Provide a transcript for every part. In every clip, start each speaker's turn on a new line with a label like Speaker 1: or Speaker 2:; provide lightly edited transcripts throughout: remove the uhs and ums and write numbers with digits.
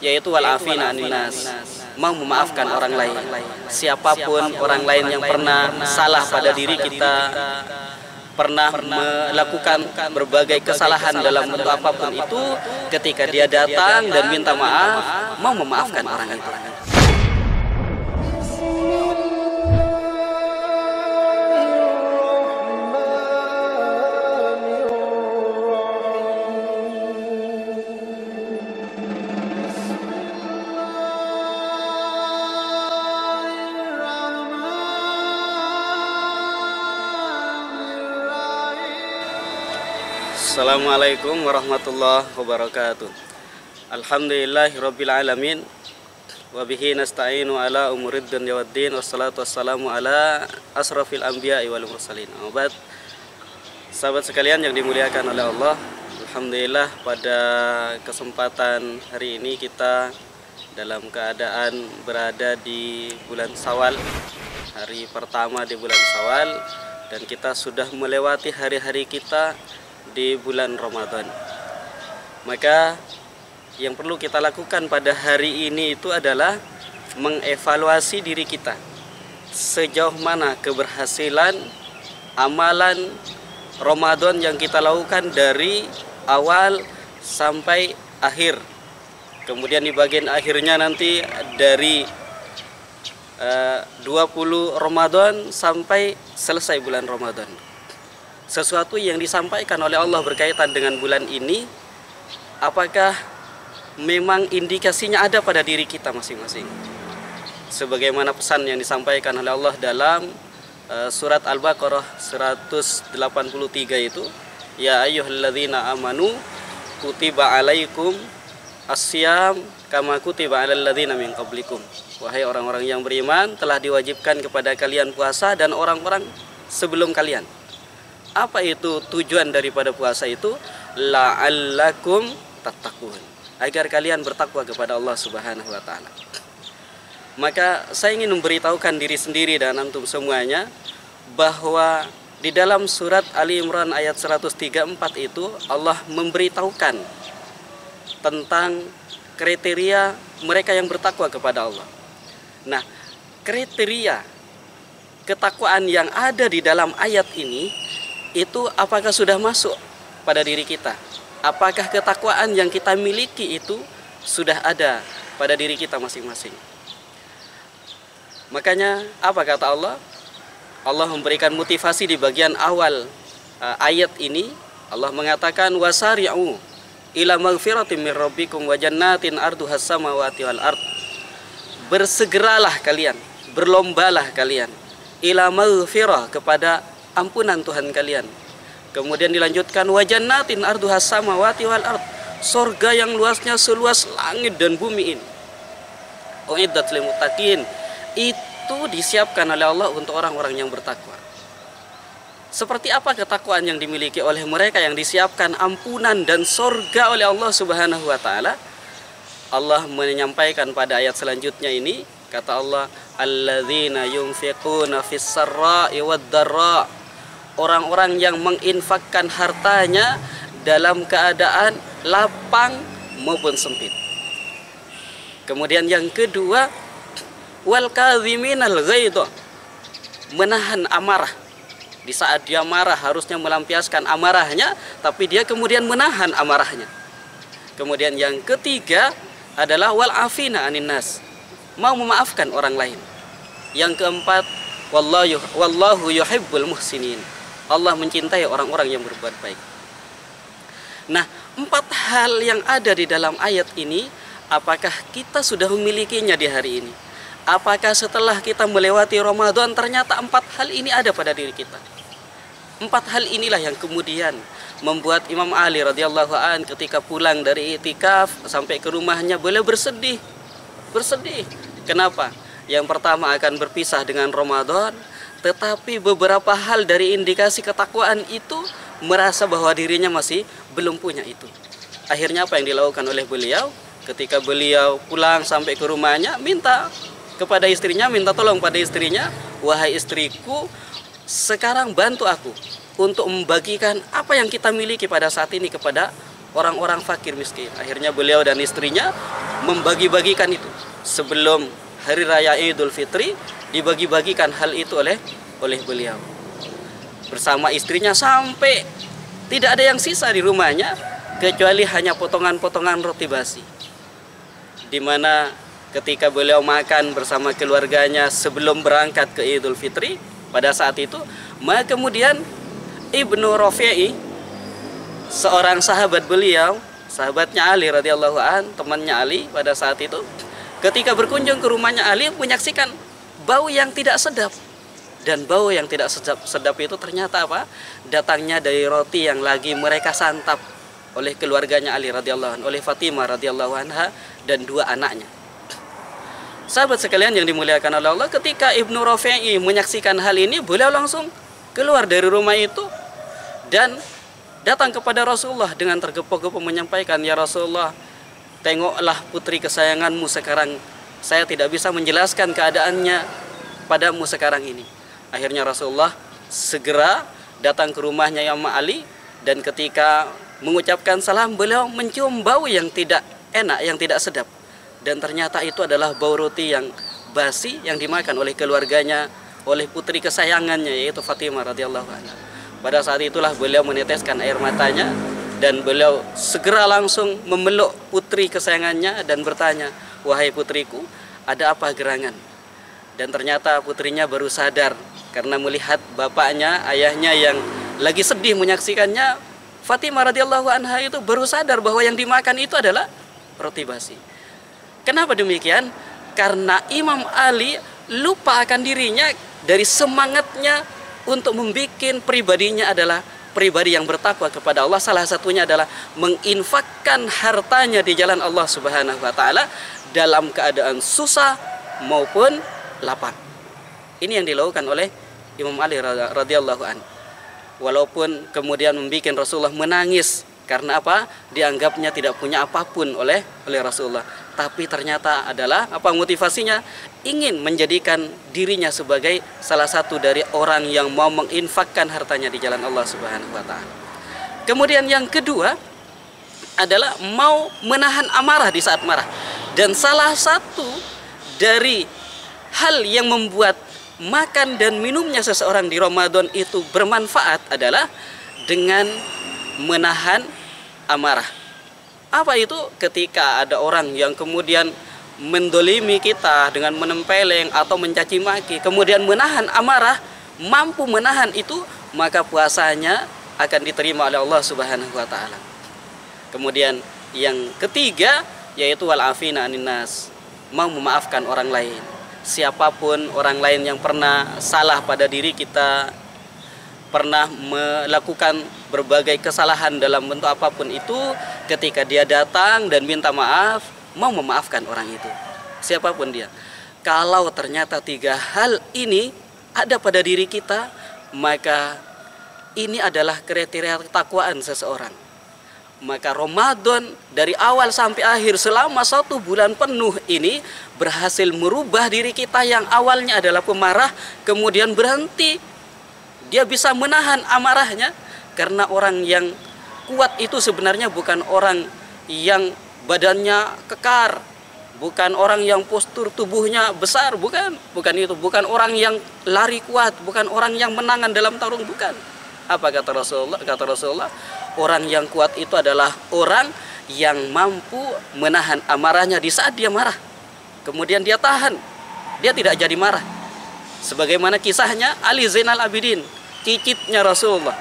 Speaker 1: yaitu wal afina anin nas, mau memaafkan orang lain. Siapapun orang lain yang pernah salah pada diri kita, pernah melakukan berbagai kesalahan dalam bentuk apapun itu, ketika dia datang dan minta maaf, mau memaafkan orang itu. Assalamualaikum warahmatullahi wabarakatuh. Alhamdulillahirabbil alamin wa bihi nasta'inu ala umurid dunya waddin, wassalatu wassalamu ala asrafil anbiya'i wal mursalin. Abad sahabat sekalian yang dimuliakan oleh Allah, alhamdulillah pada kesempatan hari ini kita dalam keadaan berada di bulan Syawal, hari pertama di bulan Syawal, dan kita sudah melewati hari-hari kita di bulan Ramadan. Maka yang perlu kita lakukan pada hari ini itu adalah mengevaluasi diri kita, sejauh mana keberhasilan amalan Ramadan yang kita lakukan dari awal sampai akhir. Kemudian di bagian akhirnya nanti dari 20 Ramadan sampai selesai bulan Ramadan. Sesuatu yang disampaikan oleh Allah berkaitan dengan bulan ini, apakah memang indikasinya ada pada diri kita masing-masing? Sebagaimana pesan yang disampaikan oleh Allah dalam surat Al-Baqarah 183 itu, ya ayyuhalladzina amanu kutiba alaikum asyam kama kutiba alal ladzina min qablikum. Wahai orang-orang yang beriman, telah diwajibkan kepada kalian puasa dan orang-orang sebelum kalian. Apa itu tujuan daripada puasa itu? La'allakum tattaqun, agar kalian bertakwa kepada Allah Subhanahu wa taala. Maka saya ingin memberitahukan diri sendiri dan antum semuanya bahwa di dalam surat Ali Imran ayat 134 itu Allah memberitahukan tentang kriteria mereka yang bertakwa kepada Allah. Nah, kriteria ketakwaan yang ada di dalam ayat ini itu apakah sudah masuk pada diri kita? Apakah ketakwaan yang kita miliki itu sudah ada pada diri kita masing-masing? Makanya apa kata Allah? Allah memberikan motivasi di bagian awal ayat ini. Allah mengatakan wasari'u ila maghfiratin min rabbikum wa jannatin arduhas samawati wal ard. Bersegeralah kalian, berlombalah kalian ila maghfirah, kepada ampunan Tuhan kalian. Kemudian dilanjutkan wa jannatin arduhas samawati wal ard, surga yang luasnya seluas langit dan bumi ini. Uiddat lil muttaqin, itu disiapkan oleh Allah untuk orang-orang yang bertakwa. Seperti apa ketakwaan yang dimiliki oleh mereka yang disiapkan ampunan dan surga oleh Allah Subhanahu wa taala? Allah menyampaikan pada ayat selanjutnya ini, kata Allah, alladzina yunfiquna fis sarra'i wad dharra, orang-orang yang menginfakkan hartanya dalam keadaan lapang maupun sempit. Kemudian yang kedua, wal kadhiminal ghaidha, menahan amarah. Di saat dia marah harusnya melampiaskan amarahnya, tapi dia kemudian menahan amarahnya. Kemudian yang ketiga adalah wal afina anin nas, mau memaafkan orang lain. Yang keempat, wallahu yuhibbul muhsinin, Allah mencintai orang-orang yang berbuat baik. Nah, 4 hal yang ada di dalam ayat ini, apakah kita sudah memilikinya di hari ini? Apakah setelah kita melewati Ramadan ternyata 4 hal ini ada pada diri kita? 4 hal inilah yang kemudian membuat Imam Ali radhiyallahu an ketika pulang dari i'tikaf sampai ke rumahnya beliau bersedih. Kenapa? Yang pertama akan berpisah dengan Ramadan, tetapi beberapa hal dari indikasi ketakwaan itu merasa bahwa dirinya masih belum punya itu. Akhirnya apa yang dilakukan oleh beliau? Ketika beliau pulang sampai ke rumahnya, minta tolong pada istrinya, wahai istriku, sekarang bantu aku untuk membagikan apa yang kita miliki pada saat ini kepada orang-orang fakir miskin. Akhirnya beliau dan istrinya membagi-bagikan itu. Sebelum hari raya Idul Fitri, dibagi-bagikan hal itu oleh beliau bersama istrinya, sampai tidak ada yang sisa di rumahnya kecuali hanya potongan-potongan roti basi, di mana ketika beliau makan bersama keluarganya sebelum berangkat ke Idul Fitri pada saat itu, maka kemudian Ibnu Rafi'i, seorang sahabat beliau, sahabatnya Ali radhiyallahu an, temannya Ali pada saat itu, ketika berkunjung ke rumahnya Ali, menyaksikan bau yang tidak sedap. Dan bau yang tidak sedap itu ternyata apa? Datangnya dari roti yang lagi mereka santap oleh keluarganya Ali radhiyallahu anhu, oleh Fatimah radhiyallahu anha dan dua anaknya. Sahabat sekalian yang dimuliakan oleh Allah, ketika Ibnu Rafi'i menyaksikan hal ini, beliau langsung keluar dari rumah itu dan datang kepada Rasulullah dengan tergepok-gepok menyampaikan, "Ya Rasulullah, tengoklah putri kesayanganmu sekarang. Saya tidak bisa menjelaskan keadaannya padamu sekarang ini." Akhirnya Rasulullah segera datang ke rumahnya Imam Ali, dan ketika mengucapkan salam, beliau mencium bau yang tidak enak, yang tidak sedap. Dan ternyata itu adalah bau roti yang basi yang dimakan oleh keluarganya, oleh putri kesayangannya, yaitu Fatimah radhiyallahu anha. Pada saat itulah beliau meneteskan air matanya, dan beliau segera langsung memeluk putri kesayangannya dan bertanya, "Wahai putriku, ada apa gerangan?" Dan ternyata putrinya baru sadar karena melihat bapaknya, ayahnya yang lagi sedih menyaksikannya. Fatimah radhiyallahu anha itu baru sadar bahwa yang dimakan itu adalah roti basi. Kenapa demikian? Karena Imam Ali lupa akan dirinya dari semangatnya untuk membuat pribadinya adalah pribadi yang bertakwa kepada Allah. Salah satunya adalah menginfakkan hartanya di jalan Allah Subhanahu wa taala dalam keadaan susah maupun lapang. Ini yang dilakukan oleh Imam Ali radhiyallahu anhu. Walaupun kemudian membuat Rasulullah menangis karena apa? Dianggapnya tidak punya apapun oleh Rasulullah. Tapi ternyata adalah apa motivasinya? Ingin menjadikan dirinya sebagai salah satu dari orang yang mau menginfakkan hartanya di jalan Allah Subhanahu wa taala. Kemudian yang kedua adalah mau menahan amarah di saat marah. Dan salah satu dari hal yang membuat makan dan minumnya seseorang di Ramadan itu bermanfaat adalah dengan menahan amarah. Apa itu? Ketika ada orang yang kemudian mendolimi kita dengan menempeleng atau mencaci maki, kemudian menahan amarah, mampu menahan itu, maka puasanya akan diterima oleh Allah Subhanahu wa taala. Kemudian yang ketiga yaitu wal afina anin nas, mau memaafkan orang lain. Siapapun orang lain yang pernah salah pada diri kita, pernah melakukan berbagai kesalahan dalam bentuk apapun itu, ketika dia datang dan minta maaf, mau memaafkan orang itu, siapapun dia. Kalau ternyata tiga hal ini ada pada diri kita, maka ini adalah kriteria ketakwaan seseorang. Maka Ramadan dari awal sampai akhir selama 1 bulan penuh ini berhasil merubah diri kita yang awalnya adalah pemarah, kemudian berhenti. Dia bisa menahan amarahnya, karena orang yang kuat itu sebenarnya bukan orang yang badannya kekar, bukan orang yang postur tubuhnya besar, bukan itu, bukan orang yang lari kuat, bukan orang yang menangan dalam tarung, bukan. Apa kata Rasulullah? Kata Rasulullah, orang yang kuat itu adalah orang yang mampu menahan amarahnya di saat dia marah. Kemudian dia tahan, dia tidak jadi marah. Sebagaimana kisahnya Ali Zainal Abidin, cicitnya Rasulullah,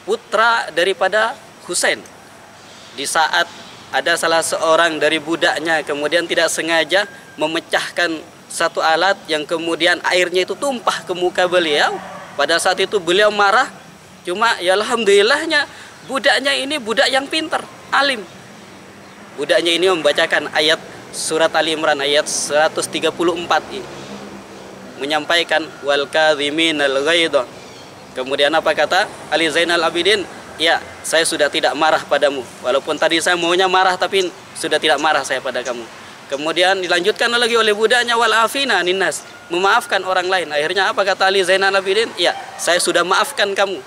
Speaker 1: putra daripada Husain. Di saat ada salah seorang dari budaknya kemudian tidak sengaja memecahkan satu alat yang kemudian airnya itu tumpah ke muka beliau. Pada saat itu beliau marah, cuma ya alhamdulillahnya budaknya ini budak yang pintar, alim. Budaknya ini membacakan ayat surat Ali Imran ayat 134 ini, menyampaikan wal kadhiminal ghaidha. Kemudian apa kata Ali Zainal Abidin? Ya, saya sudah tidak marah padamu. Walaupun tadi saya maunya marah, tapi sudah tidak marah saya pada kamu. Kemudian dilanjutkan lagi oleh budaknya wal afina ninnas, memaafkan orang lain. Akhirnya apa kata Ali Zainal Abidin? Ya, saya sudah maafkan kamu.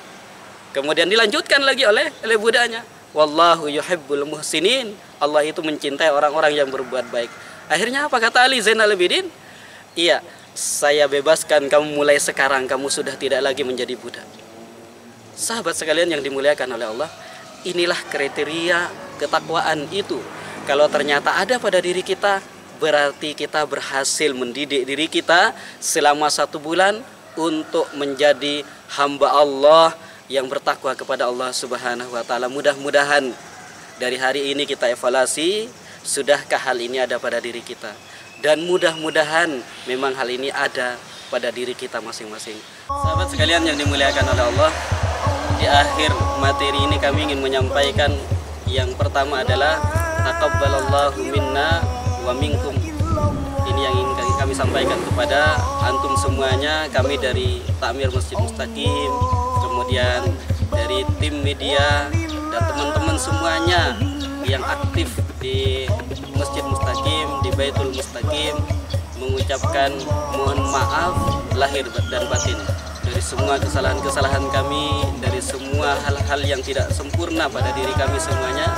Speaker 1: Kemudian dilanjutkan lagi oleh budaknya wallahu yuhibbul muhsinin. Allah itu mencintai orang-orang yang berbuat baik. Akhirnya apa kata Ali Zainal Abidin? Iya, saya bebaskan kamu mulai sekarang, kamu sudah tidak lagi menjadi budak. Sahabat sekalian yang dimuliakan oleh Allah, inilah kriteria ketakwaan itu. Kalau ternyata ada pada diri kita, berarti kita berhasil mendidik diri kita selama 1 bulan untuk menjadi hamba Allah yang bertakwa kepada Allah Subhanahu wa taala. Mudah-mudahan dari hari ini kita evaluasi, sudahkah hal ini ada pada diri kita? Dan mudah-mudahan memang hal ini ada pada diri kita masing-masing. Sahabat sekalian yang dimuliakan oleh Allah, di akhir materi ini kami ingin menyampaikan yang pertama adalah taqabbalallahu minna wa minkum. Ini yang ingin kami sampaikan kepada antum semuanya, kami dari Takmir Masjid Mustaqim, kemudian dari tim media dan teman-teman semuanya yang aktif di Masjid Mustaqim, di Baitul Mustaqim, mengucapkan mohon maaf lahir dan batin dari semua kesalahan-kesalahan kami, dari semua hal-hal yang tidak sempurna pada diri kami semuanya.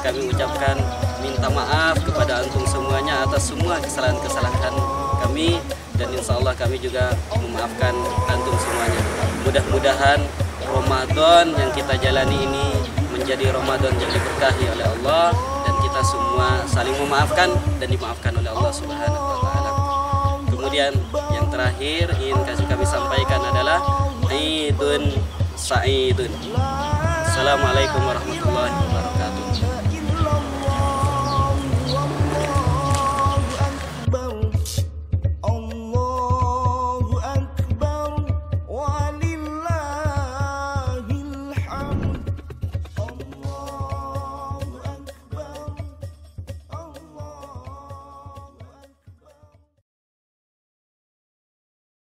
Speaker 1: Kami ucapkan minta maaf kepada antum semuanya atas semua kesalahan-kesalahan kami, dan insya Allah kami juga memaafkan antum semuanya. Mudah-mudahan Ramadan yang kita jalani ini menjadi Ramadan yang diberkahi oleh Allah, dan kita semua saling memaafkan dan dimaafkan oleh Allah Subhanahu wa taala. Kemudian yang terakhir ingin kami sampaikan adalah Idun Sa'idun. Assalamualaikum warahmatullahi wabarakatuh.